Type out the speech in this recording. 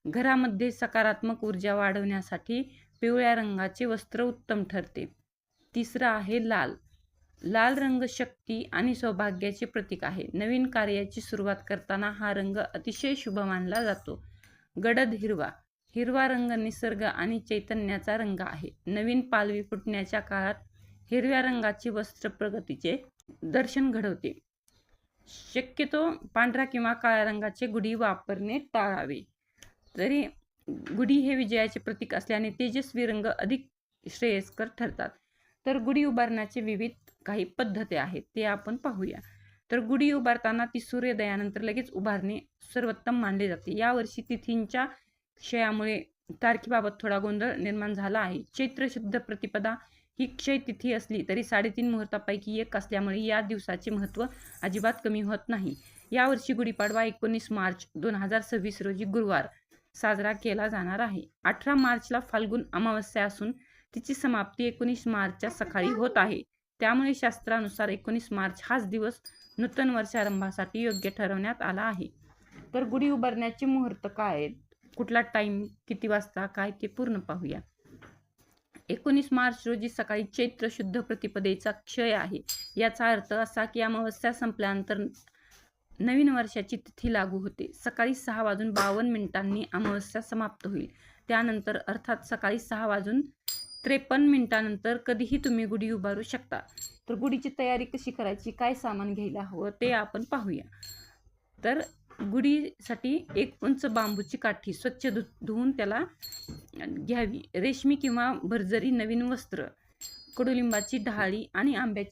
घरामध्ये सकारात्मक ऊर्जा वाढवण्यासाठी पिवळ्या रंगाचे वस्त्र उत्तम ठरते. तिसरा आहे लाल. लाल रंग शक्ती आणि सौभाग्याचे प्रतीक आहे. नवीन कार्याची सुरुवात करताना हा रंग अतिशय शुभ मानला जातो. गडद हिरवा. हिरवा रंग निसर्ग आणि चैतन्याचा रंग आहे. नवीन पालवी फुटण्याच्या काळात हिरव्या रंगाचे वस्त्र प्रगतीचे दर्शन घडवते. शक्यतो पांढरा किंवा काळ्या रंगाचे गुढी वापरणे टाळावे. तरी गुढी हे विजयाचे प्रतीक असल्याने तेजस्वी रंग अधिक श्रेयस्कर ठरतात. तर गुढी उभारण्याचे विविध काही पद्धती आहेत ते आपण पाहूया. तर गुढी उभारताना ती सूर्योदयानंतर लगेच उभारणे सर्वोत्तम मानले जाते. यावर्षी तिथींच्या क्षयामुळे तारखेबाबत थोडा गोंधळ निर्माण झाला आहे. चैत्र शुद्ध प्रतिपदा ही क्षय तिथी असली तरी 3.5 मुहूर्तापैकी एक असल्यामुळे या दिवसाचे महत्त्व अजिबात कमी होत नाही. यावर्षी गुढीपाडवा 19 मार्च 2026 रोजी गुरुवार साजरा केला जाणार आहे. 18 मार्चला फाल्गुन अमावस्या असून तिची समाप्ती 19 मार्चच्या सकाळी होत आहे. त्यामुळे शास्त्रानुसार 19 मार्च हाच दिवस नूतन वर्षारंभासाठी योग्य ठरवण्यात आला आहे. तर गुढी उभारण्याचे मुहूर्त काय आहेत, कुठला टाईम, किती वाजता, काय ते पूर्ण पाहूया. 19 मार्च रोजी सकाळी चैत्र शुद्ध प्रतिपदेचा क्षय आहे. याचा अर्थ असा की अमावस्या संपल्यानंतर नवीन वर्षाची तिथी लागू होते. सकाळी 6:52 अमावस्या समाप्त होईल. त्यानंतर अर्थात सकाळी 6:53 कधीही तुम्ही गुढी उभारू शकता. तर गुढीची तयारी कशी करायची, काय सामान घ्यायला हवं ते आपण पाहूया. तर गुढीसाठी एक उंच बांबूची काठी स्वच्छ धुवून त्याला घ्यावी. रेशमी किंवा भरजरी नवीन वस्त्र, कडुलिंबाची ढाळी आणि आंब्याची